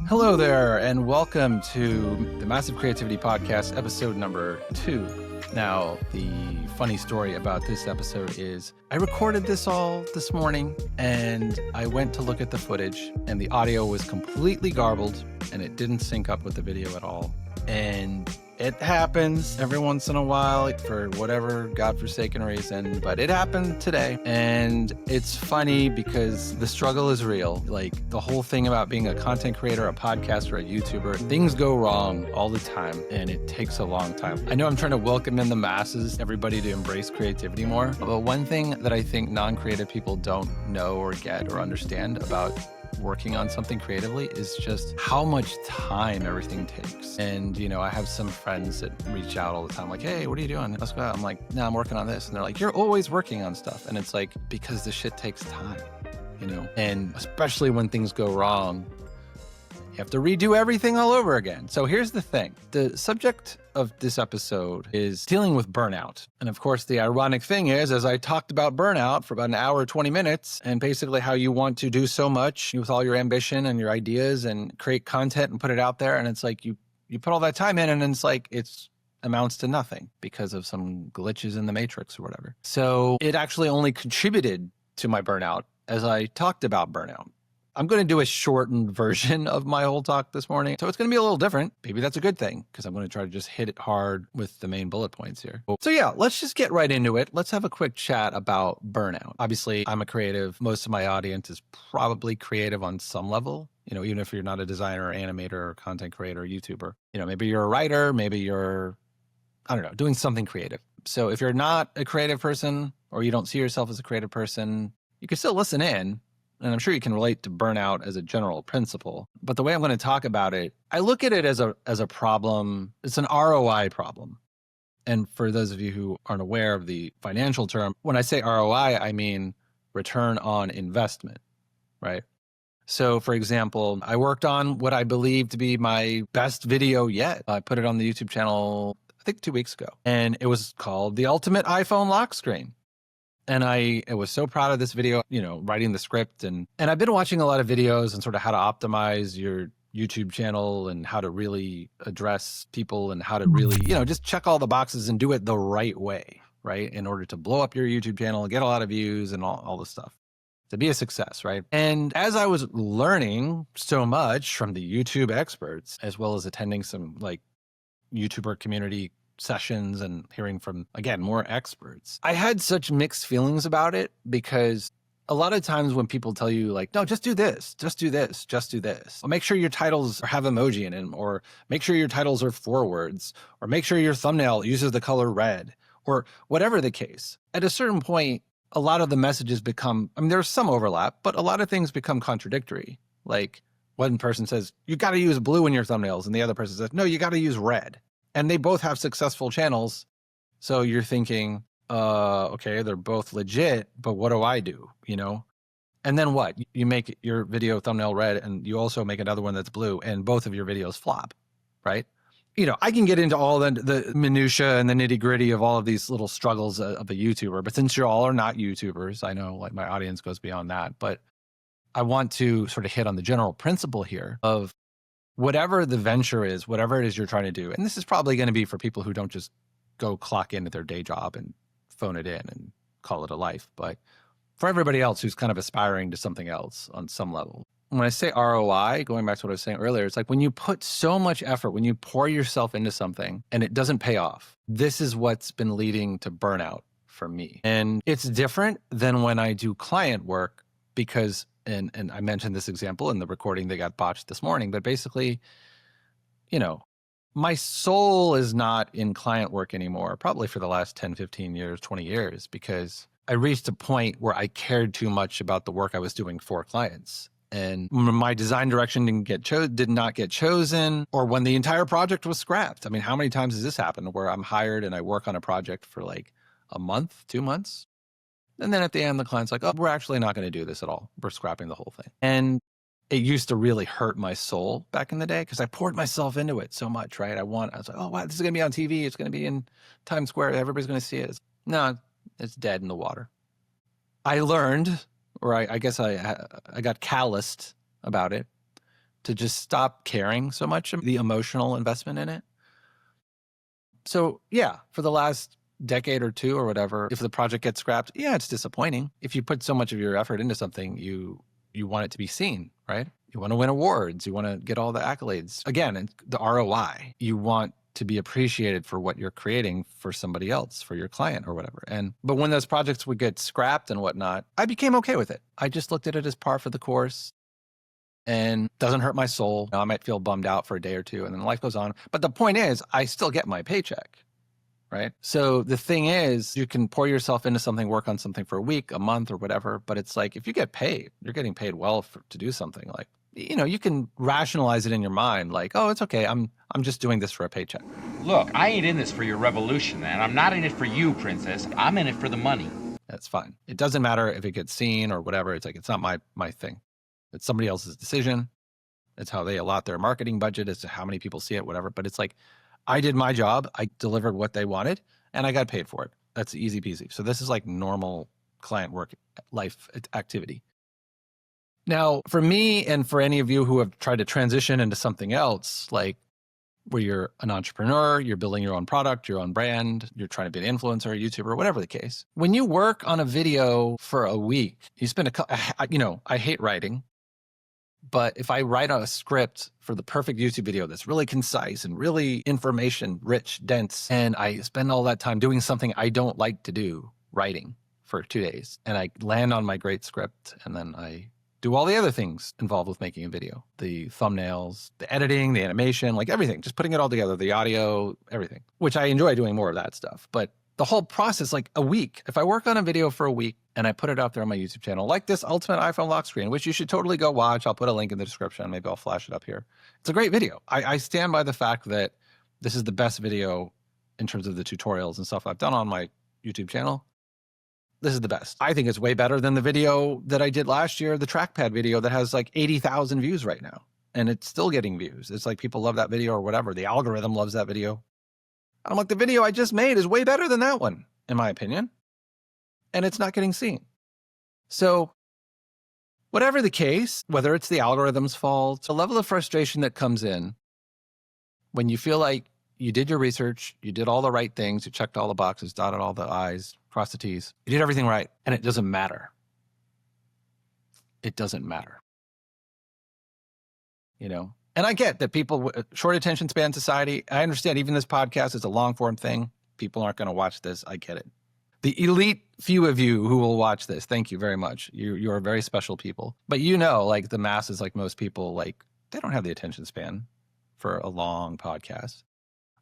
Hello there, and welcome to the Massive Creativity Podcast, episode number 2. Now, the funny story about this episode is I recorded this all this morning, and I went to look at the footage, and the audio was completely garbled, and it didn't sync up with the video at all. And it happens every once in a while for whatever godforsaken reason, but it happened today. And it's funny because the struggle is real. Like the whole thing about being a content creator, a podcaster, a YouTuber, things go wrong all the time and it takes a long time. I know I'm trying to welcome in the masses, everybody to embrace creativity more. But one thing that I think non-creative people don't know or get or understand about working on something creatively is just how much time everything takes. And, you know, I have some friends that reach out all the time like, hey, what are you doing? Let's go out. I'm like, no, I'm working on this. And they're like, you're always working on stuff. And it's like, because the shit takes time, you know, and especially when things go wrong, you have to redo everything all over again. So here's the thing. The subject of this episode is dealing with burnout. And of course, the ironic thing is, as I talked about burnout for about an hour, 20 minutes, and basically how you want to do so much with all your ambition and your ideas and create content and put it out there. And it's like you put all that time in and it's like it's amounts to nothing because of some glitches in the matrix or whatever. So it actually only contributed to my burnout as I talked about burnout. I'm going to do a shortened version of my whole talk this morning. So it's going to be a little different. Maybe that's a good thing because I'm going to try to just hit it hard with the main bullet points here. So yeah, let's just get right into it. Let's have a quick chat about burnout. Obviously, I'm a creative. Most of my audience is probably creative on some level. You know, even if you're not a designer, or animator, or content creator, or YouTuber. You know, maybe you're a writer, maybe you're, I don't know, doing something creative. So if you're not a creative person or you don't see yourself as a creative person, you can still listen in. And I'm sure you can relate to burnout as a general principle. But the way I'm going to talk about it, I look at it as a problem. It's an ROI problem. And for those of you who aren't aware of the financial term, when I say ROI, I mean return on investment, right? So for example, I worked on what I believe to be my best video yet. I put it on the YouTube channel, I think 2 weeks ago. And it was called The Ultimate iPhone Lock Screen. And I was so proud of this video, you know, writing the script. And I've been watching a lot of videos on sort of how to optimize your YouTube channel and how to really address people and how to really, you know, just check all the boxes and do it the right way, right? In order to blow up your YouTube channel and get a lot of views and all the stuff to be a success, right? And as I was learning so much from the YouTube experts, as well as attending some like YouTuber community sessions and hearing from, again, more experts, I had such mixed feelings about it because a lot of times when people tell you like, no, just do this, just do this, just do this. Or make sure your titles have emoji in them, or make sure your titles are 4 words, or make sure your thumbnail uses the color red, or whatever the case. At a certain point, a lot of the messages become, I mean, there's some overlap, but a lot of things become contradictory. Like one person says, you got to use blue in your thumbnails. And the other person says, no, you got to use red. And they both have successful channels. So you're thinking, okay, they're both legit, but what do I do? You know? And then what? You make your video thumbnail red and you also make another one that's blue and both of your videos flop, right? You know, I can get into all the minutia and the nitty gritty of all of these little struggles of a YouTuber, but since you all are not YouTubers, I know like my audience goes beyond that, but I want to sort of hit on the general principle here of whatever the venture is, whatever it is you're trying to do. And this is probably going to be for people who don't just go clock in at their day job and phone it in and call it a life. But for everybody else who's kind of aspiring to something else on some level. When I say ROI, going back to what I was saying earlier, it's like when you put so much effort, when you pour yourself into something and it doesn't pay off, this is what's been leading to burnout for me. And it's different than when I do client work because and I mentioned this example in the recording that got botched this morning, but basically, you know, my soul is not in client work anymore, probably for the last 10, 15 years, 20 years, because I reached a point where I cared too much about the work I was doing for clients. And when my design direction did not get chosen, or when the entire project was scrapped. I mean, how many times has this happened where I'm hired and I work on a project for like a month, 2 months? And then at the end, the client's like, oh, we're actually not going to do this at all. We're scrapping the whole thing. And it used to really hurt my soul back in the day because I poured myself into it so much, right? I was like, oh, wow, this is going to be on TV. It's going to be in Times Square. Everybody's going to see it. No, it's dead in the water. I learned, or I guess I got calloused about it to just stop caring so much of the emotional investment in it. So yeah, for the last decade or two or whatever, if the project gets scrapped, yeah, it's disappointing. If you put so much of your effort into something, you want it to be seen, right? You want to win awards. You want to get all the accolades. Again, the ROI. You want to be appreciated for what you're creating for somebody else, for your client or whatever. But when those projects would get scrapped and whatnot, I became okay with it. I just looked at it as par for the course and doesn't hurt my soul. Now, I might feel bummed out for a day or two and then life goes on. But the point is, I still get my paycheck, right? So the thing is, you can pour yourself into something, work on something for a week, a month or whatever. But it's like, if you get paid, you're getting paid well to do something. Like, you can rationalize it in your mind. Like, oh, it's okay. I'm just doing this for a paycheck. Look, I ain't in this for your revolution, and I'm not in it for you, princess. I'm in it for the money. That's fine. It doesn't matter if it gets seen or whatever. It's like, it's not my thing. It's somebody else's decision. It's how they allot their marketing budget as to how many people see it, whatever. But it's like, I did my job. I delivered what they wanted and I got paid for it. That's easy peasy. So this is like normal client work, life activity. Now, for me and for any of you who have tried to transition into something else, like where you're an entrepreneur, you're building your own product, your own brand, you're trying to be an influencer, YouTuber, whatever the case. When you work on a video for a week, you spend I hate writing. But if I write a script for the perfect YouTube video that's really concise and really information rich, dense, and I spend all that time doing something I don't like to do, writing for 2 days, and I land on my great script, and then I do all the other things involved with making a video, the thumbnails, the editing, the animation, like everything, just putting it all together, the audio, everything, which I enjoy doing more of that stuff. But the whole process, like a week, if I work on a video for a week and I put it out there on my YouTube channel, like this Ultimate iPhone Lock Screen, which you should totally go watch. I'll put a link in the description. Maybe I'll flash it up here. It's a great video. I stand by the fact that this is the best video in terms of the tutorials and stuff I've done on my YouTube channel. This is the best. I think it's way better than the video that I did last year, the trackpad video that has like 80,000 views right now. And it's still getting views. It's like people love that video or whatever. The algorithm loves that video. I'm like, the video I just made is way better than that one, in my opinion. And it's not getting seen. So whatever the case, whether it's the algorithm's fault, the level of frustration that comes in when you feel like you did your research, you did all the right things, you checked all the boxes, dotted all the I's, crossed the T's, you did everything right, and it doesn't matter. It doesn't matter. And I get that people, short attention span society, I understand even this podcast is a long form thing. People aren't going to watch this. I get it. The elite few of you who will watch this, thank you very much. You are very special people. But like the masses, like most people, like they don't have the attention span for a long podcast.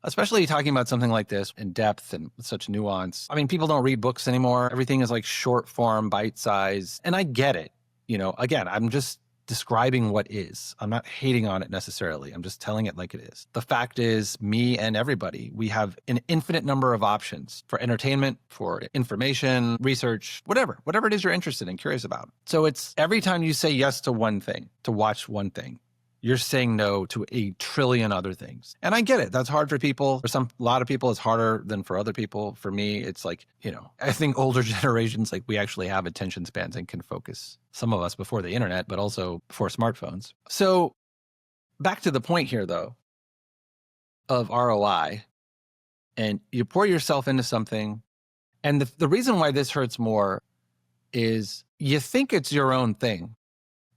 Especially talking about something like this in depth and with such nuance. I mean, people don't read books anymore. Everything is like short form, bite size. And I get it. Again, I'm just describing what is. I'm not hating on it necessarily. I'm just telling it like it is. The fact is, me and everybody, we have an infinite number of options for entertainment, for information, research, whatever it is you're interested in, curious about. So it's every time you say yes to one thing, to watch one thing, you're saying no to a trillion other things. And I get it. That's hard for people. For a lot of people, it's harder than for other people. For me, it's like, I think older generations, like we actually have attention spans and can focus. Some of us before the internet, but also before smartphones. So back to the point here, though, of ROI, and you pour yourself into something. And the reason why this hurts more is you think it's your own thing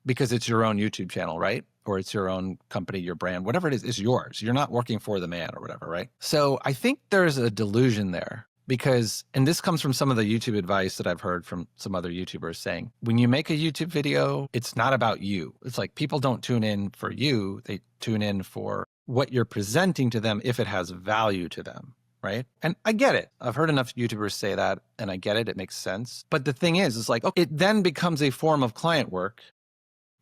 because it's your own YouTube channel, right? Or it's your own company, your brand, whatever it is yours. You're not working for the man or whatever, right? So I think there's a delusion there because, and this comes from some of the YouTube advice that I've heard from some other YouTubers saying, when you make a YouTube video, it's not about you. It's like people don't tune in for you. They tune in for what you're presenting to them if it has value to them, right? And I get it. I've heard enough YouTubers say that and I get it. It makes sense. But the thing is, it's like, okay, it then becomes a form of client work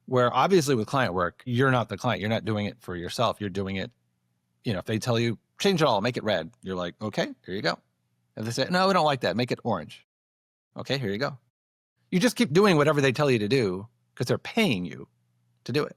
where obviously with client work, you're not the client. You're not doing it for yourself. You're doing it, if they tell you, change it all, make it red. You're like, okay, here you go. If they say, no, we don't like that, make it orange. Okay, here you go. You just keep doing whatever they tell you to do because they're paying you to do it.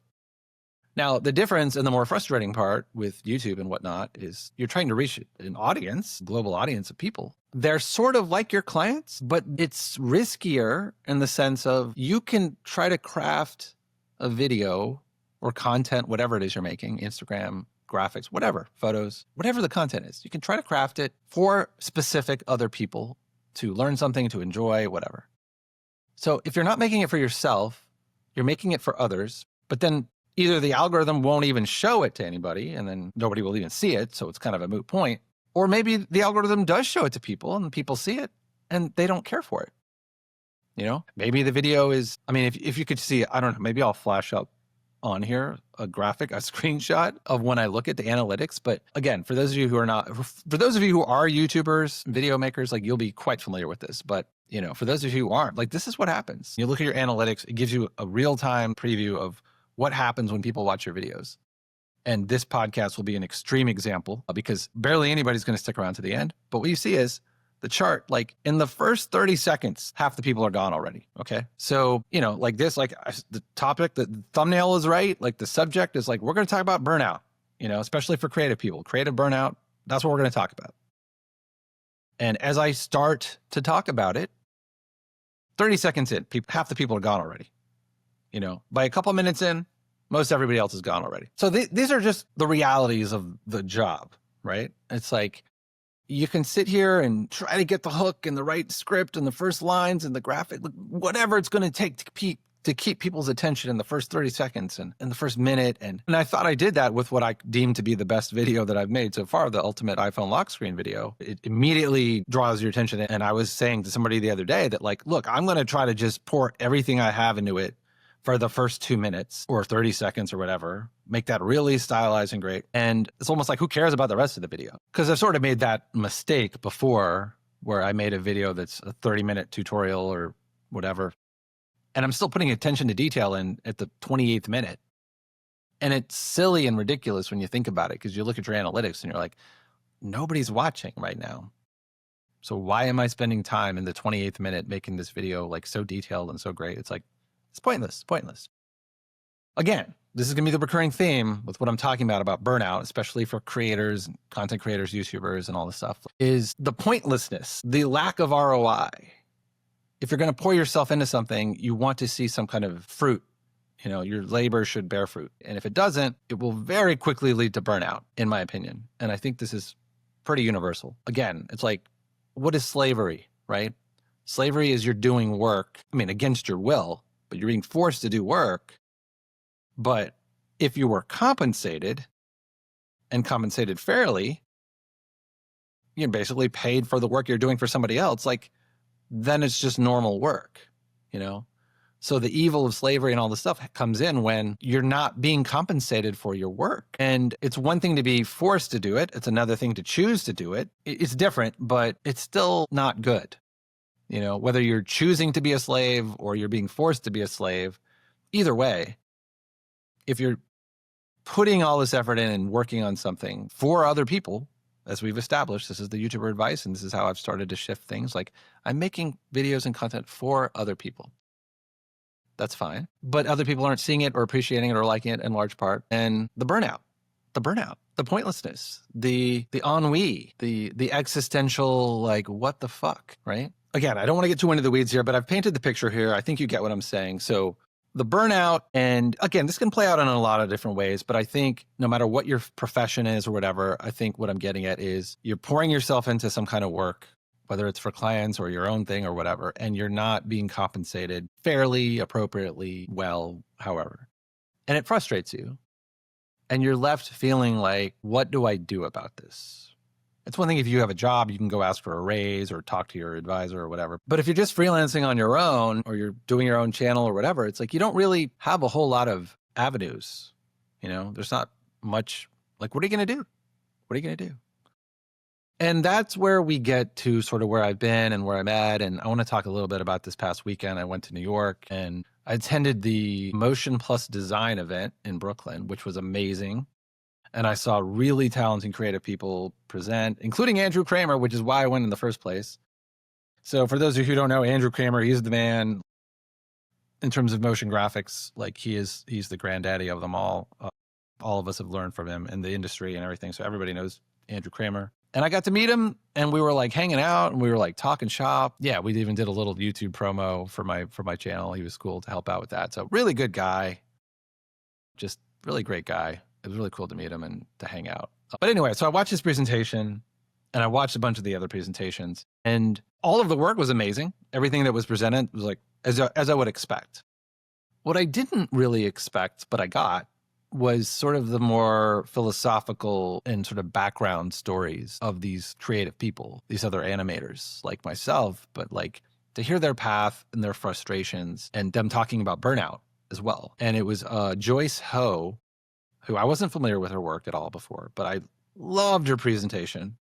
Now, the difference and the more frustrating part with YouTube and whatnot is you're trying to reach an audience, global audience of people. They're sort of like your clients, but it's riskier in the sense of you can try to craft a video or content, whatever it is you're making, Instagram, graphics, whatever, photos, whatever the content is. You can try to craft it for specific other people to learn something, to enjoy, whatever. So if you're not making it for yourself, you're making it for others, but then either the algorithm won't even show it to anybody and then nobody will even see it, so it's kind of a moot point, or maybe the algorithm does show it to people and people see it and they don't care for it. You know, maybe the video is, I mean, if you could see, I don't know, maybe I'll flash up on here a graphic, a screenshot of when I look at the analytics. But again, for those of you who are not, for those of you who are YouTubers, video makers, like you'll be quite familiar with this. But you know, for those of you who aren't, like this is what happens. You look at your analytics, it gives you a real-time preview of what happens when people watch your videos. And this podcast will be an extreme example because barely anybody's going to stick around to the end. But what you see is the chart, like in the first 30 seconds, half the people are gone already. Okay. So, you know, like this, like the topic, the thumbnail is right. Like the subject is like, we're going to talk about burnout, you know, especially for creative people, creative burnout. That's what we're going to talk about. And as I start to talk about it, 30 seconds in, half the people are gone already. You know, by a couple minutes in, most everybody else is gone already. So these are just the realities of the job, right? It's like, you can sit here and try to get the hook and the right script and the first lines and the graphic, whatever it's going to take to keep people's attention in the first 30 seconds and in the first minute. And I thought I did that with what I deem to be the best video that I've made so far, the ultimate iPhone lock screen video. It immediately draws your attention. And I was saying to somebody the other day that like, look, I'm going to try to just pour everything I have into it for the first 2 minutes or 30 seconds or whatever, make that really stylized and great. And it's almost like, who cares about the rest of the video? Because I've sort of made that mistake before where I made a video that's a 30-minute tutorial or whatever. And I'm still putting attention to detail in at the 28th minute. And it's silly and ridiculous when you think about it, because you look at your analytics and you're like, nobody's watching right now. So why am I spending time in the 28th minute making this video like so detailed and so great? It's like, it's pointless, pointless. Again, this is going to be the recurring theme with what I'm talking about burnout, especially for creators, content creators, YouTubers, and all this stuff, is the pointlessness, the lack of ROI. If you're going to pour yourself into something, you want to see some kind of fruit. You know, your labor should bear fruit. And if it doesn't, it will very quickly lead to burnout, in my opinion. And I think this is pretty universal. Again, it's like, what is slavery, right? Slavery is you're doing work, I mean, against your will, but you're being forced to do work. But if you were compensated and compensated fairly, you're basically paid for the work you're doing for somebody else, like, then it's just normal work, you know? So the evil of slavery and all this stuff comes in when you're not being compensated for your work. And it's one thing to be forced to do it. It's another thing to choose to do it. It's different, but it's still not good. You know, whether you're choosing to be a slave or you're being forced to be a slave, either way, if you're putting all this effort in and working on something for other people, as we've established, this is the YouTuber advice, and this is how I've started to shift things. Like, I'm making videos and content for other people. That's fine. But other people aren't seeing it or appreciating it or liking it in large part. And the burnout, the pointlessness, the ennui, the existential, like, what the fuck, right? Again, I don't want to get too into the weeds here, but I've painted the picture here. I think you get what I'm saying. So the burnout, and again, this can play out in a lot of different ways, but I think no matter what your profession is or whatever, I think what I'm getting at is you're pouring yourself into some kind of work, whether it's for clients or your own thing or whatever, and you're not being compensated fairly, appropriately, well, however. And it frustrates you. And you're left feeling like, what do I do about this? It's one thing if you have a job, you can go ask for a raise or talk to your advisor or whatever. But if you're just freelancing on your own or you're doing your own channel or whatever, it's like you don't really have a whole lot of avenues. You know, there's not much, like, what are you going to do? What are you going to do? And that's where we get to sort of where I've been and where I'm at. And I want to talk a little bit about this past weekend. I went to New York and I attended the Motion Plus Design event in Brooklyn, which was amazing. And I saw really talented creative people present, including Andrew Kramer, which is why I went in the first place. So for those of you who don't know, Andrew Kramer, he's the man in terms of motion graphics. Like, he's the granddaddy of them all. All of us have learned from him in the industry and everything. So everybody knows Andrew Kramer. And I got to meet him and we were like hanging out and we were like talking shop. Yeah, we even did a little YouTube promo for my channel. He was cool to help out with that. So really good guy. Just Really great guy. It was really cool to meet him and to hang out. But anyway, so I watched his presentation and I watched a bunch of the other presentations, and all of the work was amazing. Everything that was presented was like, as I would expect. What I didn't really expect, but I got, was sort of the more philosophical and sort of background stories of these creative people, these other animators like myself, but like to hear their path and their frustrations and them talking about burnout as well. And it was Joyce Ho, who I wasn't familiar with her work at all before, but I loved her presentation.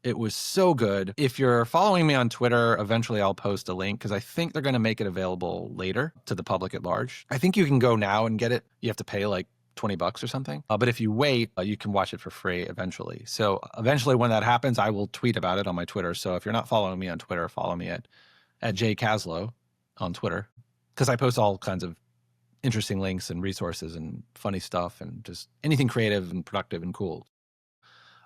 It was so good. If you're following me on Twitter, eventually I'll post a link because I think they're going to make it available later to the public at large. I think you can go now and get it. You have to pay like $20 or something. But if you wait, you can watch it for free eventually. So eventually when that happens, I will tweet about it on my Twitter. So if you're not following me on Twitter, follow me at @Kaslo on Twitter, because I post all kinds of interesting links and resources and funny stuff and just anything creative and productive and cool.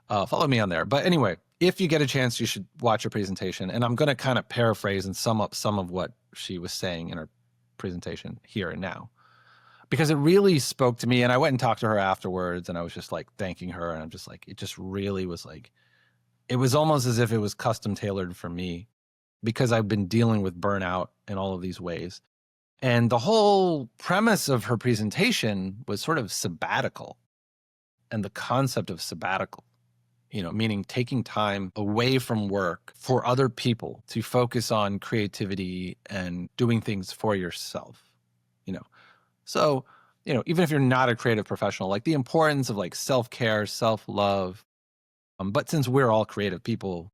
Follow me on there. But anyway, if you get a chance, you should watch her presentation. And I'm going to kind of paraphrase and sum up some of what she was saying in her presentation here and now, because it really spoke to me. And I went and talked to her afterwards, and I was just like thanking her. And I'm just like, it just really was like, it was almost as if it was custom tailored for me, because I've been dealing with burnout in all of these ways. And the whole premise of her presentation was sort of sabbatical, and the concept of sabbatical, meaning taking time away from work for other people to focus on creativity and doing things for yourself, So, even if you're not a creative professional, like the importance of like self-care, self-love. But since we're all creative people,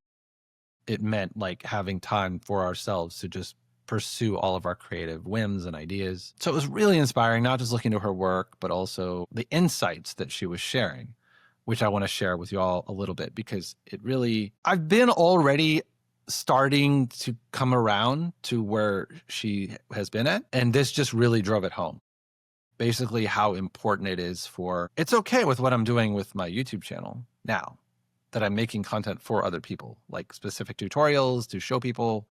it meant like having time for ourselves to just pursue all of our creative whims and ideas. So it was really inspiring, not just looking to her work, but also the insights that she was sharing, which I want to share with you all a little bit, because I've been already starting to come around to where she has been at. And this just really drove it home. Basically how important it is it's okay with what I'm doing with my YouTube channel now, that I'm making content for other people, like specific tutorials to show people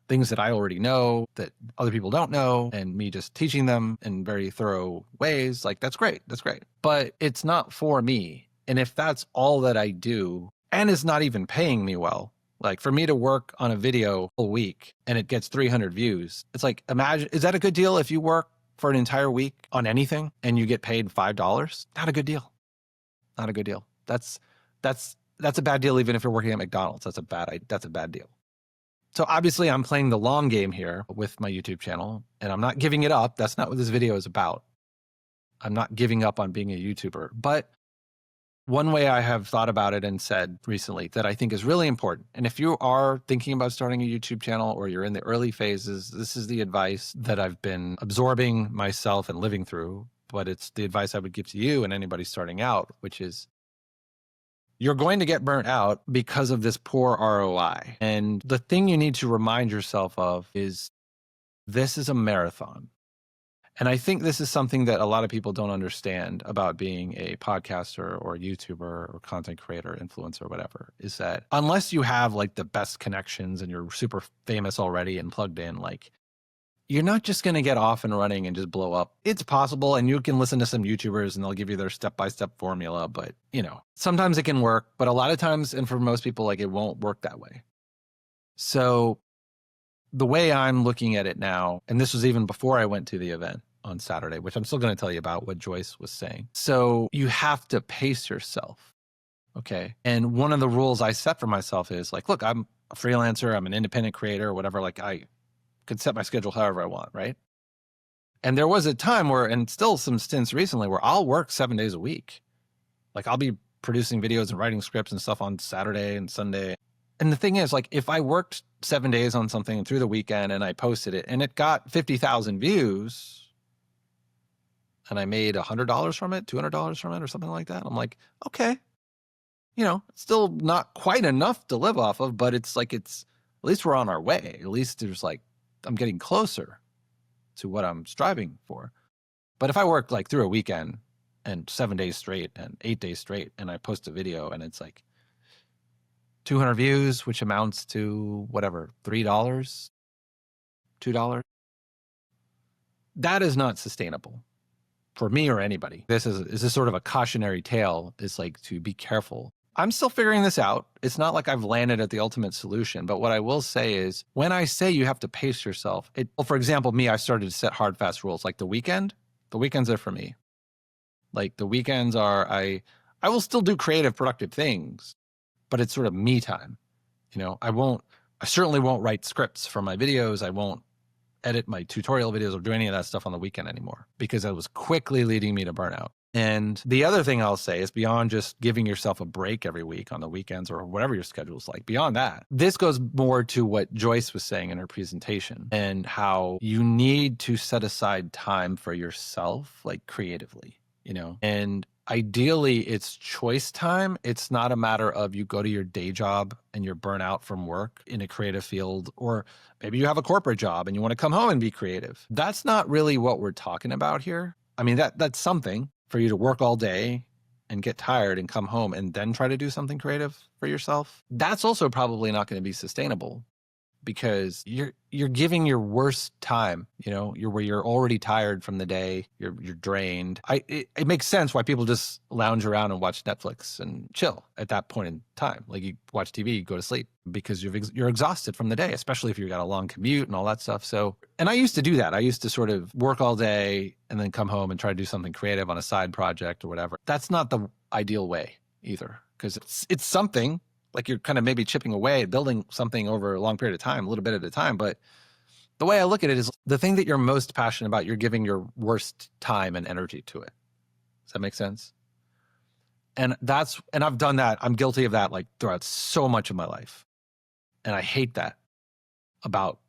things that I already know that other people don't know, and me just teaching them in very thorough ways. Like, that's great. That's great. But it's not for me. And if that's all that I do, and it's not even paying me well, like for me to work on a video a week and it gets 300 views, it's like, imagine, is that a good deal if you work for an entire week on anything and you get paid $5? Not a good deal. Not a good deal. That's a bad deal. Even if you're working at McDonald's, that's a bad deal. So obviously I'm playing the long game here with my YouTube channel, and I'm not giving it up. That's not what this video is about. I'm not giving up on being a YouTuber. But one way I have thought about it and said recently that I think is really important, and if you are thinking about starting a YouTube channel or you're in the early phases, this is the advice that I've been absorbing myself and living through, but it's the advice I would give to you and anybody starting out, which is, you're going to get burnt out because of this poor ROI. And the thing you need to remind yourself of is, this is a marathon. And I think this is something that a lot of people don't understand about being a podcaster or a YouTuber or content creator, influencer, whatever, is that unless you have like the best connections and you're super famous already and plugged in, like, you're not just going to get off and running and just blow up. It's possible, and you can listen to some YouTubers and they'll give you their step-by-step formula, but sometimes it can work, but a lot of times, and for most people, like, it won't work that way. So the way I'm looking at it now, and this was even before I went to the event on Saturday, which I'm still going to tell you about what Joyce was saying. So you have to pace yourself. Okay. And one of the rules I set for myself is like, look, I'm a freelancer, I'm an independent creator or whatever. Like, I could set my schedule however I want, right? And there was a time where, and still some stints recently, where I'll work 7 days a week. Like, I'll be producing videos and writing scripts and stuff on Saturday and Sunday. And the thing is, like, if I worked 7 days on something through the weekend and I posted it and it got 50,000 views and I made $100 from it, $200 from it or something like that, I'm like, okay, it's still not quite enough to live off of, but it's like, at least we're on our way. At least there's like, I'm getting closer to what I'm striving for. But if I work like through a weekend and 7 days straight and 8 days straight, and I post a video and it's like 200 views, which amounts to whatever, $3, $2, that is not sustainable. for me or anybody. This is sort of a cautionary tale, is like to be careful. I'm still figuring this out. It's not like I've landed at the ultimate solution, but what I will say is when I say you have to pace yourself, for example, me, I started to set hard, fast rules like the weekends are for me. Like the weekends are, I will still do creative, productive things, but it's sort of me time. I certainly won't write scripts for my videos. I won't edit my tutorial videos or do any of that stuff on the weekend anymore because that was quickly leading me to burnout. And the other thing I'll say is beyond just giving yourself a break every week on the weekends or whatever your schedule is like, beyond that, this goes more to what Joyce was saying in her presentation and how you need to set aside time for yourself, like creatively, and ideally it's choice time. It's not a matter of you go to your day job and you're burnt out from work in a creative field, or maybe you have a corporate job and you want to come home and be creative. That's not really what we're talking about here. I mean, that's something for you to work all day and get tired and come home and then try to do something creative for yourself. That's also probably not going to be sustainable because you're giving your worst time, where you're already tired from the day, you're drained. It makes sense why people just lounge around and watch Netflix and chill at that point in time. Like you watch TV, you go to sleep because you're exhausted from the day, especially if you've got a long commute and all that stuff. So, and I used to do that. I used to sort of work all day and then come home and try to do something creative on a side project or whatever. That's not the ideal way either, because it's something. Like you're kind of maybe chipping away, building something over a long period of time, a little bit at a time. But the way I look at it is the thing that you're most passionate about, you're giving your worst time and energy to it. Does that make sense? And I've done that. I'm guilty of that like throughout so much of my life. And I hate that about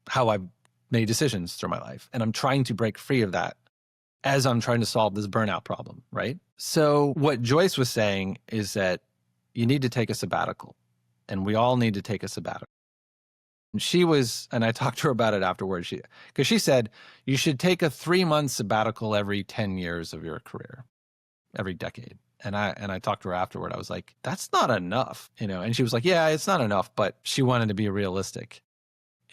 how I've made decisions through my life. And I'm trying to break free of that as I'm trying to solve this burnout problem, right? So what Joyce was saying is that you need to take a sabbatical, and we all need to take a sabbatical. And I talked to her about it afterwards, because she said you should take a 3-month sabbatical every 10 years of your career, every decade. And I talked to her afterward. I was like, that's not enough, and she was like, yeah, it's not enough, but she wanted to be realistic,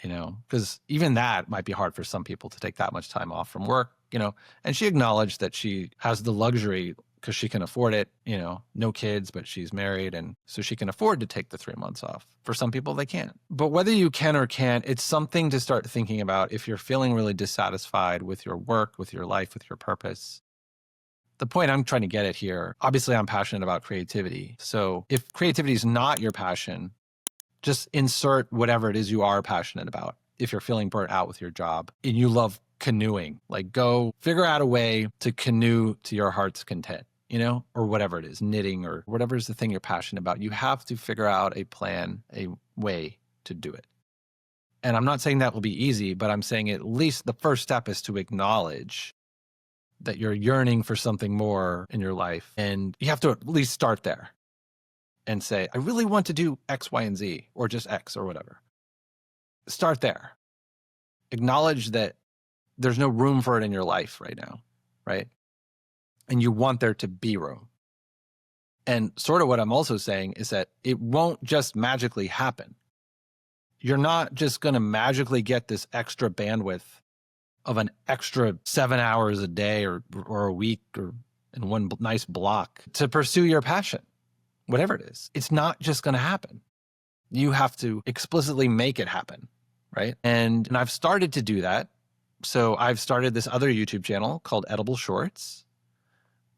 because even that might be hard for some people to take that much time off from work, and she acknowledged that she has the luxury because she can afford it, no kids, but she's married. And so she can afford to take the 3 months off. For some people, they can't. But whether you can or can't, it's something to start thinking about if you're feeling really dissatisfied with your work, with your life, with your purpose. The point I'm trying to get at here, obviously I'm passionate about creativity. So if creativity is not your passion, just insert whatever it is you are passionate about. If you're feeling burnt out with your job and you love canoeing, like go figure out a way to canoe to your heart's content. Or whatever it is, knitting or whatever is the thing you're passionate about. You have to figure out a plan, a way to do it. And I'm not saying that will be easy, but I'm saying at least the first step is to acknowledge that you're yearning for something more in your life. And you have to at least start there and say, I really want to do X, Y, and Z, or just X or whatever. Start there. Acknowledge that there's no room for it in your life right now, right? And you want there to be room. And sort of what I'm also saying is that it won't just magically happen. You're not just going to magically get this extra bandwidth of an extra 7 hours a day or a week or in one nice block to pursue your passion, whatever it is. It's not just going to happen. You have to explicitly make it happen, right? And I've started to do that. So I've started this other YouTube channel called Edible Shorts.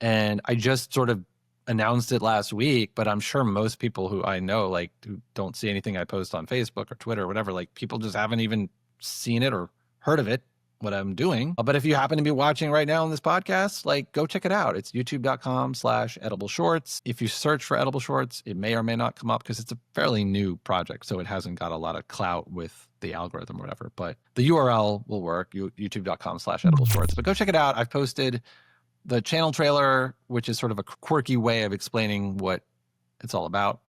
And I just sort of announced it last week, but I'm sure most people who I know, like who don't see anything I post on Facebook or Twitter or whatever, like people just haven't even seen it or heard of it, what I'm doing. But if you happen to be watching right now on this podcast, like go check it out. It's youtube.com/edible shorts. If you search for Edible Shorts, it may or may not come up because it's a fairly new project. So it hasn't got a lot of clout with the algorithm or whatever, but the URL will work, youtube.com/edible shorts. But go check it out. I've posted the channel trailer, which is sort of a quirky way of explaining what it's all about.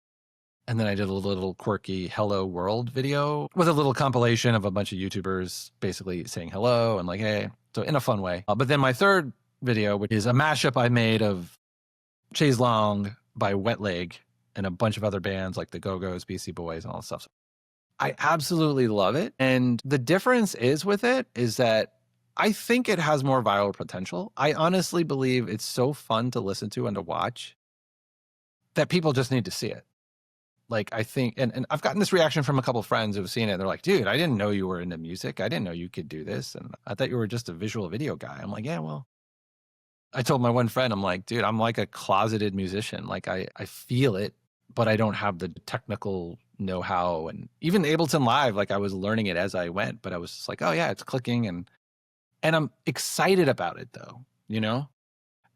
And then I did a little quirky hello world video with a little compilation of a bunch of YouTubers basically saying hello and like, hey, so in a fun way. But then my third video, which is a mashup I made of Chaise Long by Wet Leg and a bunch of other bands like the Go-Go's, BC Boys, and all that stuff. I absolutely love it. And the difference is with it is that I think it has more viral potential. I honestly believe it's so fun to listen to and to watch that people just need to see it. Like, I think, and I've gotten this reaction from a couple of friends who've seen it. They're like, dude, I didn't know you were into music. I didn't know you could do this. And I thought you were just a visual video guy. I'm like, yeah, well, I told my one friend, I'm like, dude, I'm like a closeted musician. Like I feel it, but I don't have the technical know-how. And even Ableton Live, like I was learning it as I went, but I was just like, oh yeah, it's clicking. And I'm excited about it though, you know?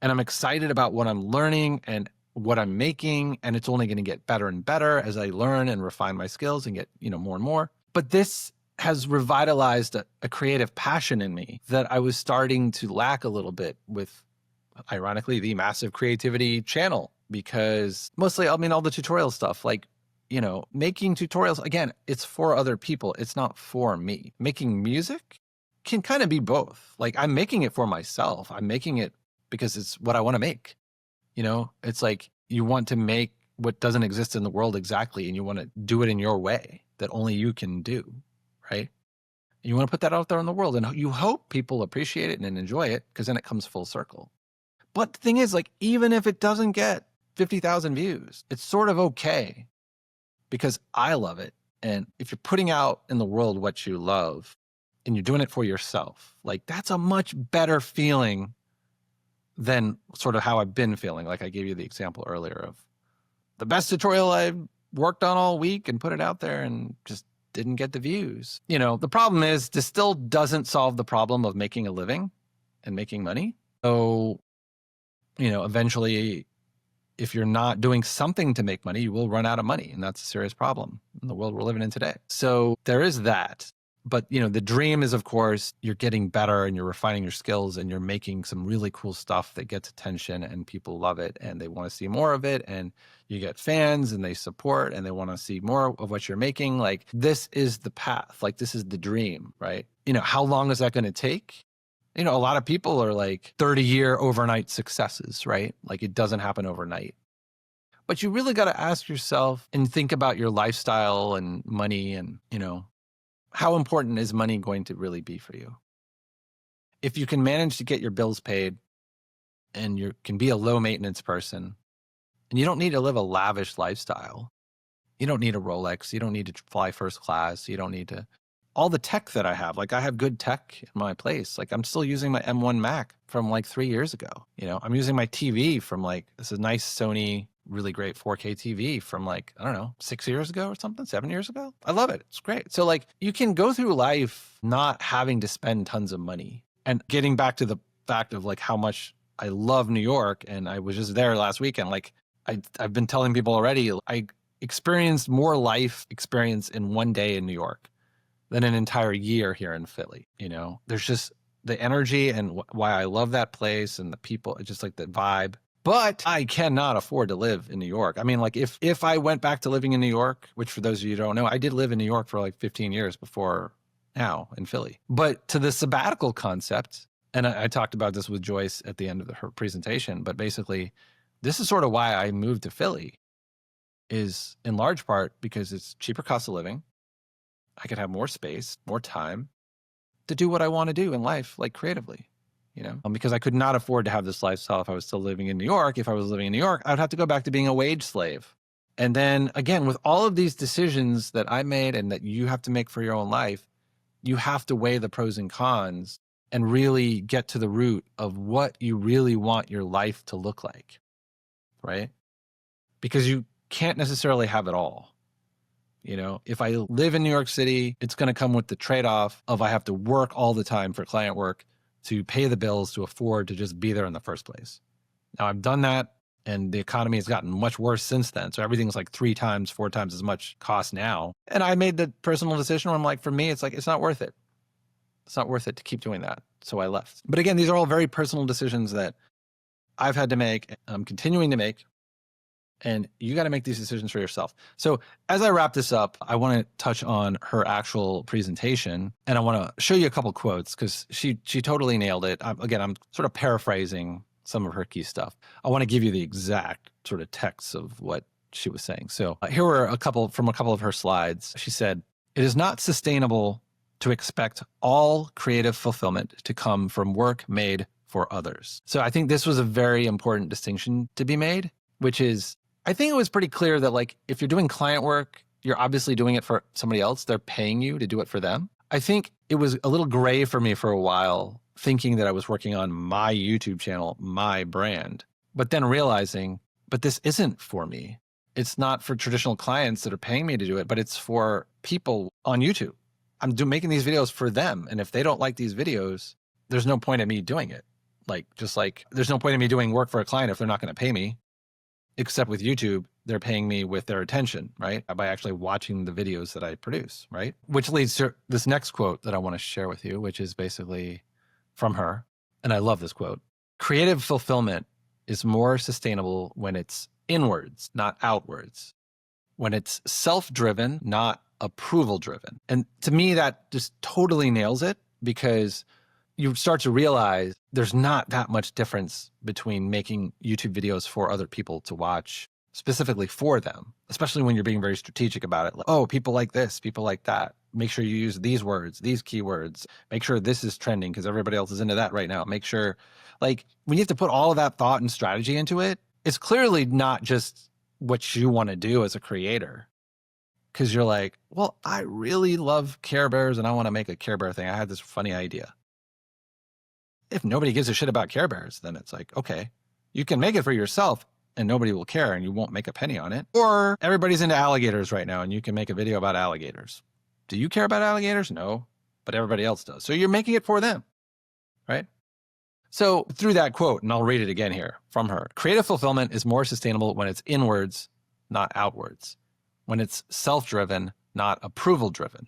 And I'm excited about what I'm learning and what I'm making. And it's only going to get better and better as I learn and refine my skills and get, more and more. But this has revitalized a creative passion in me that I was starting to lack a little bit with, ironically, the Massive Creativity channel, because mostly, all the tutorial stuff, like, making tutorials, again, it's for other people. It's not for me. Making music can kind of be both. Like, I'm making it for myself. I'm making it because it's what I want to make. It's like you want to make what doesn't exist in the world exactly, and you want to do it in your way that only you can do, right? And you want to put that out there in the world, and you hope people appreciate it and enjoy it, because then it comes full circle. But the thing is, like, even if it doesn't get 50,000 views, it's sort of okay because I love it. And if you're putting out in the world what you love and you're doing it for yourself, like, that's a much better feeling than sort of how I've been feeling. Like I gave you the example earlier of the best tutorial I worked on all week and put it out there and just didn't get the views. The problem is this still doesn't solve the problem of making a living and making money. So, eventually, if you're not doing something to make money, you will run out of money. And that's a serious problem in the world we're living in today. So there is that. But, the dream is, of course, you're getting better and you're refining your skills and you're making some really cool stuff that gets attention and people love it and they want to see more of it. And you get fans and they support and they want to see more of what you're making. Like, this is the path. Like, this is the dream, right? How long is that going to take? A lot of people are like 30-year overnight successes, right? Like, it doesn't happen overnight. But you really got to ask yourself and think about your lifestyle and money and, how important is money going to really be for you? If you can manage to get your bills paid and you can be a low maintenance person and you don't need to live a lavish lifestyle, you don't need a Rolex, you don't need to fly first class, you don't need to, all the tech that I have, like I have good tech in my place. Like I'm still using my M1 Mac from like 3 years ago. I'm using my TV from like, this is a nice Sony, really great 4K TV from like, I don't know, 6 years ago or something, 7 years ago. I love it. It's great. So like you can go through life not having to spend tons of money. And getting back to the fact of like how much I love New York, and I was just there last weekend. Like I've been telling people already, I experienced more life experience in one day in New York than an entire year here in Philly. There's just the energy and why I love that place and the people. It's just like the vibe. But I cannot afford to live in New York. I mean, like if I went back to living in New York, which for those of you who don't know, I did live in New York for like 15 years before now in Philly. But to the sabbatical concept, and I talked about this with Joyce at the end of her presentation, but basically this is sort of why I moved to Philly, is in large part because it's cheaper cost of living. I could have more space, more time to do what I want to do in life, like creatively. Because I could not afford to have this lifestyle if I was still living in New York. If I was living in New York, I would have to go back to being a wage slave. And then again, with all of these decisions that I made and that you have to make for your own life, you have to weigh the pros and cons and really get to the root of what you really want your life to look like, right? Because you can't necessarily have it all. If I live in New York City, it's going to come with the trade-off of I have to work all the time for client work to pay the bills to afford to just be there in the first place. Now I've done that and the economy has gotten much worse since then. So everything's like 3 times, 4 times as much cost now. And I made the personal decision where I'm like, for me, it's like, it's not worth it. It's not worth it to keep doing that. So I left. But again, these are all very personal decisions that I've had to make, I'm continuing to make. And you got to make these decisions for yourself. So as I wrap this up, I want to touch on her actual presentation. And I want to show you a couple quotes because she totally nailed it. I'm sort of paraphrasing some of her key stuff. I want to give you the exact sort of text of what she was saying. So here were a couple of her slides. She said, "It is not sustainable to expect all creative fulfillment to come from work made for others. So I think this was a very important distinction to be made, which is, I think it was pretty clear that like, if you're doing client work, you're obviously doing it for somebody else. They're paying you to do it for them. I think it was a little gray for me for a while, thinking that I was working on my YouTube channel, my brand, but then realizing, but this isn't for me. It's not for traditional clients that are paying me to do it, but it's for people on YouTube. I'm making these videos for them. And if they don't like these videos, there's no point in me doing it. Just like there's no point in me doing work for a client if they're not going to pay me, except with YouTube, they're paying me with their attention, right? By actually watching the videos that I produce, right? Which leads to this next quote that I want to share with you, which is basically from her. And I love this quote. Creative fulfillment is more sustainable when it's inwards, not outwards. When it's self-driven, not approval-driven. And to me, that just totally nails it, because you start to realize there's not that much difference between making YouTube videos for other people to watch, specifically for them, especially when you're being very strategic about it. Like, oh, people like this, people like that. Make sure you use these words, these keywords. Make sure this is trending because everybody else is into that right now. Make sure, like, when you have to put all of that thought and strategy into it, it's clearly not just what you want to do as a creator. Because you're like, well, I really love Care Bears and I want to make a Care Bear thing. I had this funny idea. If nobody gives a shit about Care Bears, then it's like, okay, you can make it for yourself and nobody will care and you won't make a penny on it. Or everybody's into alligators right now and you can make a video about alligators. Do you care about alligators? No, but everybody else does. So you're making it for them, right? So through that quote, and I'll read it again here from her, creative fulfillment is more sustainable when it's inwards, not outwards. When it's self-driven, not approval-driven.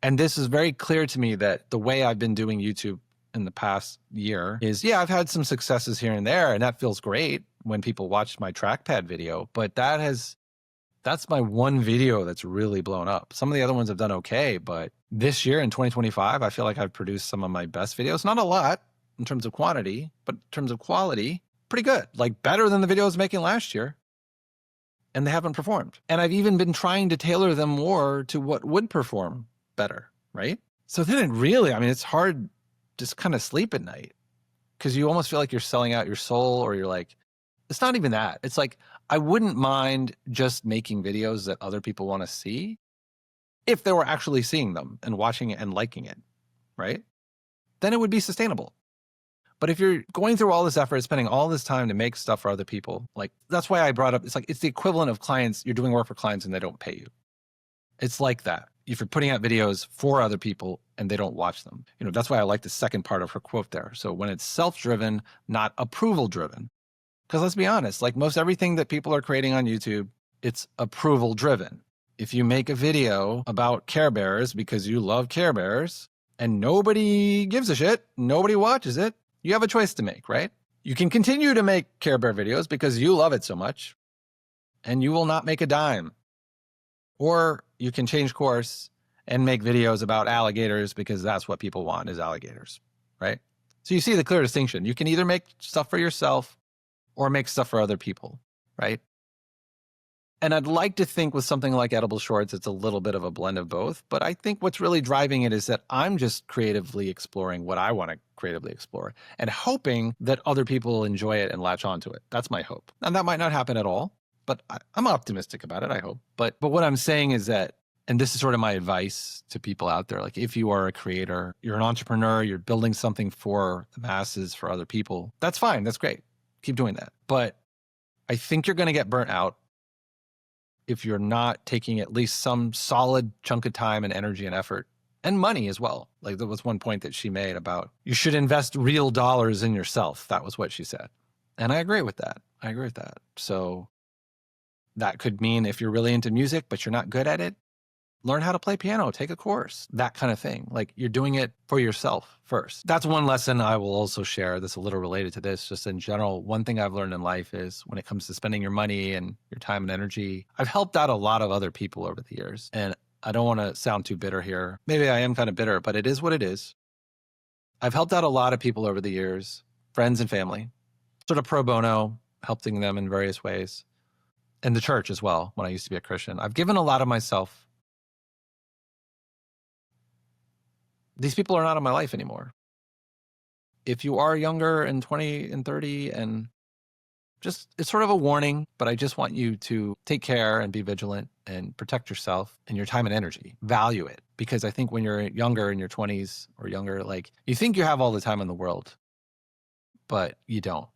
And this is very clear to me that the way I've been doing YouTube in the past year is, yeah, I've had some successes here and there, and that feels great when people watch my trackpad video, but that's my one video that's really blown up. Some of the other ones have done okay, but this year in 2025, I feel like I've produced some of my best videos. Not a lot in terms of quantity, but in terms of quality, pretty good. Like better than the videos I was making last year. And they haven't performed. And I've even been trying to tailor them more to what would perform better, right? So then it's hard just kind of sleep at night because you almost feel like you're selling out your soul, or you're like, it's not even that. It's like, I wouldn't mind just making videos that other people want to see if they were actually seeing them and watching it and liking it, right? Then it would be sustainable. But if you're going through all this effort, spending all this time to make stuff for other people, like that's why I brought up, it's the equivalent of clients. You're doing work for clients and they don't pay you. It's like that. If you're putting out videos for other people and they don't watch them, that's why I like the second part of her quote there. So when it's self-driven, not approval-driven, because let's be honest, like most everything that people are creating on YouTube, it's approval-driven. If you make a video about Care Bears because you love Care Bears and nobody gives a shit, nobody watches it, you have a choice to make, right? You can continue to make Care Bear videos because you love it so much and you will not make a dime. Or you can change course and make videos about alligators because that's what people want, is alligators, right? So you see the clear distinction. You can either make stuff for yourself or make stuff for other people, right? And I'd like to think with something like Edible Shorts, it's a little bit of a blend of both. But I think what's really driving it is that I'm just creatively exploring what I want to creatively explore and hoping that other people will enjoy it and latch onto it. That's my hope. And that might not happen at all, but I'm optimistic about it, I hope. But what I'm saying is that, and this is sort of my advice to people out there, like if you are a creator, you're an entrepreneur, you're building something for the masses, for other people, that's fine. That's great. Keep doing that. But I think you're going to get burnt out if you're not taking at least some solid chunk of time and energy and effort and money as well. Like there was one point that she made about you should invest real dollars in yourself. That was what she said. And I agree with that. So that could mean if you're really into music, but you're not good at it, learn how to play piano, take a course, that kind of thing. Like you're doing it for yourself first. That's one lesson I will also share that's a little related to this. Just in general, one thing I've learned in life is when it comes to spending your money and your time and energy, I've helped out a lot of other people over the years. And I don't want to sound too bitter here. Maybe I am kind of bitter, but it is what it is. I've helped out a lot of people over the years, friends and family, sort of pro bono, helping them in various ways. And the church as well, when I used to be a Christian. I've given a lot of myself. these people are not in my life anymore. If you are younger and 20 and 30 and just, it's sort of a warning, but I just want you to take care and be vigilant and protect yourself and your time and energy. Value it. Because I think when you're younger, in your 20s or younger, like you think you have all the time in the world, but you don't.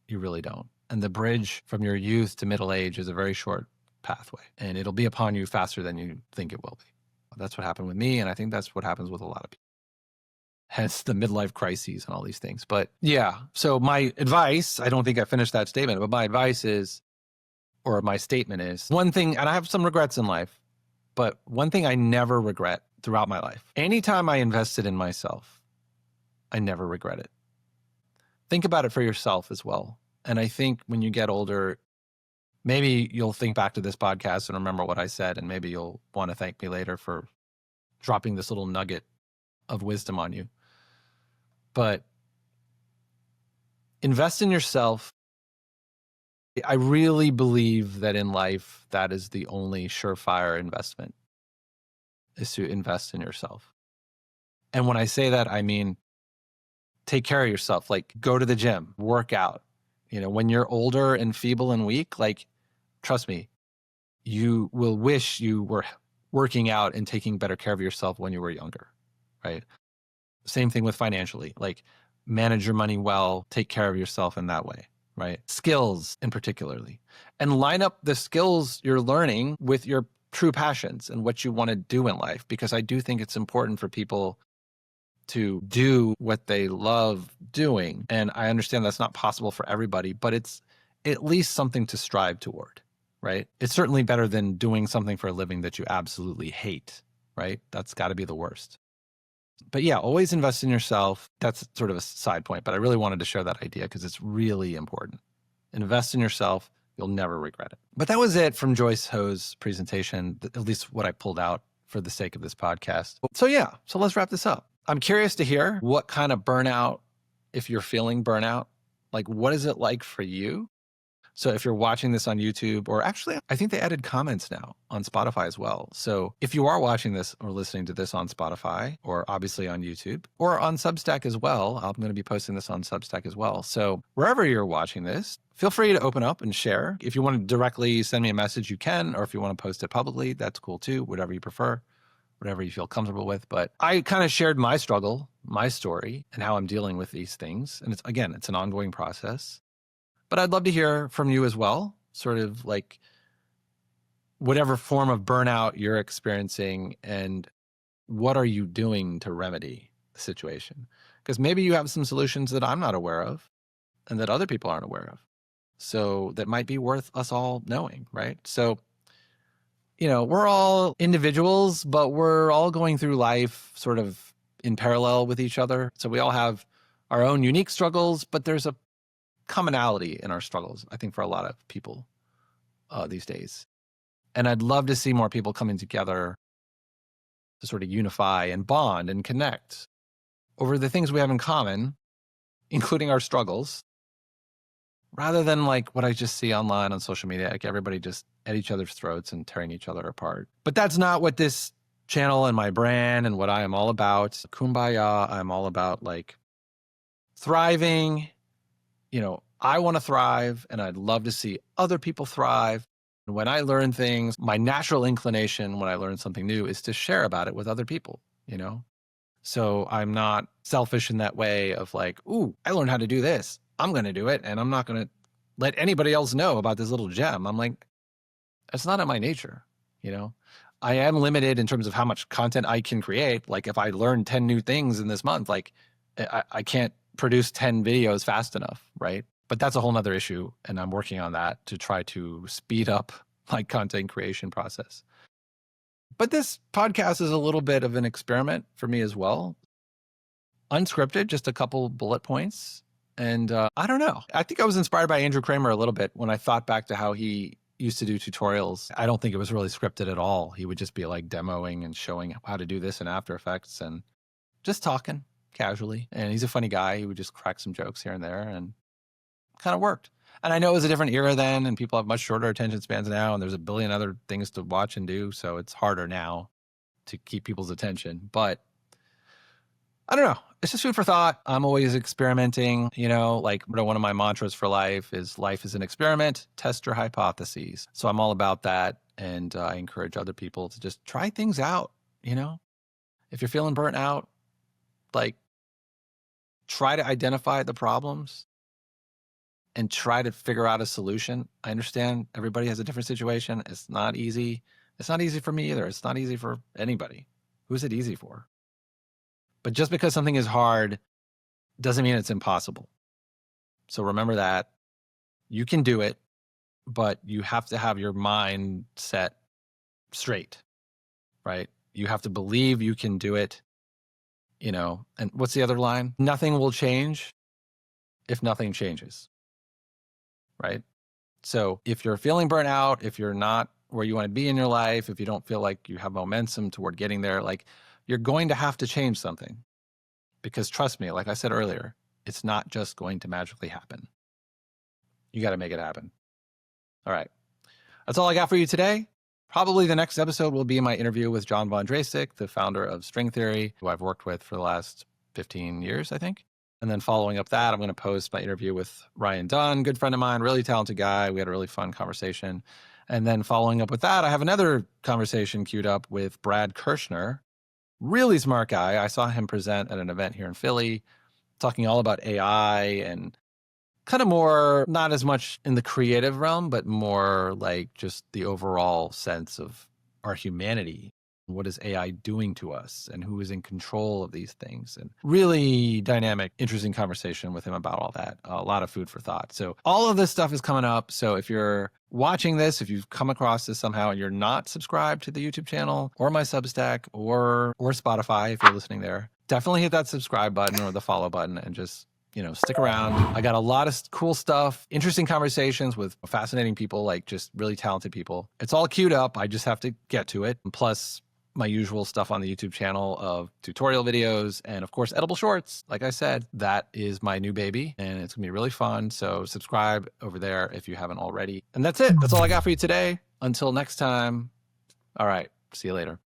You really don't. And the bridge from your youth to middle age is a very short pathway, and it'll be upon you faster than you think it will be. That's what happened with me, and I think that's what happens with a lot of people. Hence the midlife crises and all these things. But yeah, so my advice, I don't think I finished that statement, but my advice is, or my statement is, one thing, and I have some regrets in life, but one thing I never regret throughout my life, anytime I invested in myself, I never regret it. Think about it for yourself as well. And I think when you get older, maybe you'll think back to this podcast and remember what I said, and maybe you'll want to thank me later for dropping this little nugget of wisdom on you. But invest in yourself. I really believe that in life, that is the only surefire investment, is to invest in yourself. And when I say that, I mean, take care of yourself, like go to the gym, work out. You know, when you're older and feeble and weak, like, trust me, you will wish you were working out and taking better care of yourself when you were younger, right? Same thing with financially, like manage your money well, take care of yourself in that way, right? Skills in particularly, and line up the skills you're learning with your true passions and what you want to do in life. Because I do think it's important for people to do what they love doing. And I understand that's not possible for everybody, but it's at least something to strive toward, right? It's certainly better than doing something for a living that you absolutely hate, right? That's got to be the worst. But yeah, always invest in yourself. That's sort of a side point, but I really wanted to share that idea because it's really important. Invest in yourself. You'll never regret it. But that was it from Joyce Ho's presentation, at least what I pulled out for the sake of this podcast. So yeah, so let's wrap this up. I'm curious to hear what kind of burnout, if you're feeling burnout, like what is it like for you? So if you're watching this on YouTube, or actually, I think they added comments now on Spotify as well. So if you are watching this or listening to this on Spotify, or obviously on YouTube, or on Substack as well, I'm going to be posting this on Substack as well. So wherever you're watching this, feel free to open up and share. If you want to directly send me a message, you can, or if you want to post it publicly, that's cool too, whatever you prefer, whatever you feel comfortable with. But I kind of shared my struggle, my story, and how I'm dealing with these things. And it's an ongoing process. But I'd love to hear from you as well, sort of like whatever form of burnout you're experiencing and what are you doing to remedy the situation? Because maybe you have some solutions that I'm not aware of and that other people aren't aware of. So that might be worth us all knowing, right? So, you know, we're all individuals, but we're all going through life sort of in parallel with each other. So we all have our own unique struggles, but there's a commonality in our struggles, I think, for a lot of people these days. And I'd love to see more people coming together to sort of unify and bond and connect over the things we have in common, including our struggles, rather than like what I just see online on social media, like everybody just at each other's throats and tearing each other apart. But that's not what this channel and my brand and what I am all about. Kumbaya, I'm all about like thriving. You know, I want to thrive and I'd love to see other people thrive. And when I learn things, my natural inclination when I learn something new is to share about it with other people, you know? So I'm not selfish in that way of like, ooh, I learned how to do this. I'm going to do it. And I'm not going to let anybody else know about this little gem. I'm like, that's not in my nature, you know? I am limited in terms of how much content I can create. Like if I learn 10 new things in this month, like I can't produce 10 videos fast enough, right? But that's a whole nother issue. And I'm working on that to try to speed up my content creation process. But this podcast is a little bit of an experiment for me as well. Unscripted, just a couple bullet points. And I don't know. I think I was inspired by Andrew Kramer a little bit when I thought back to how he used to do tutorials. I don't think it was really scripted at all. He would just be like demoing and showing how to do this in After Effects and just talking casually. And he's a funny guy. He would just crack some jokes here and there and kind of worked. And I know it was a different era then and people have much shorter attention spans now and there's a billion other things to watch and do. So it's harder now to keep people's attention. But I don't know. It's just food for thought. I'm always experimenting, like one of my mantras for life is an experiment, test your hypotheses. So I'm all about that. And I encourage other people to just try things out. If you're feeling burnt out, like try to identify the problems and try to figure out a solution. I understand everybody has a different situation. It's not easy. It's not easy for me either. It's not easy for anybody. Who's it easy for? But just because something is hard doesn't mean it's impossible. So remember that you can do it, but you have to have your mind set straight, right? You have to believe you can do it, and what's the other line? Nothing will change if nothing changes, right? So if you're feeling burnt out, if you're not where you want to be in your life, if you don't feel like you have momentum toward getting there, like you're going to have to change something. Because trust me, like I said earlier, it's not just going to magically happen. You got to make it happen. All right. That's all I got for you today. Probably the next episode will be my interview with John Von Drastic, the founder of String Theory, who I've worked with for the last 15 years, I think. And then following up that, I'm going to post my interview with Ryan Dunn, good friend of mine, really talented guy. We had a really fun conversation. And then following up with that, I have another conversation queued up with Brad Kirshner, really smart guy. I saw him present at an event here in Philly, talking all about AI and kind of more, not as much in the creative realm, but more like just the overall sense of our humanity. What is AI doing to us and who is in control of these things? And really dynamic, interesting conversation with him about all that. A lot of food for thought. So all of this stuff is coming up. So if you're watching this, if you've come across this somehow and you're not subscribed to the YouTube channel or my Substack or Spotify, if you're listening there, definitely hit that subscribe button or the follow button and just stick around. I got a lot of cool stuff, interesting conversations with fascinating people, like just really talented people. It's all queued up. I just have to get to it. Plus my usual stuff on the YouTube channel of tutorial videos and of course, edible shorts. Like I said, that is my new baby and it's gonna be really fun. So subscribe over there if you haven't already. And that's it. That's all I got for you today. Until next time. All right. See you later.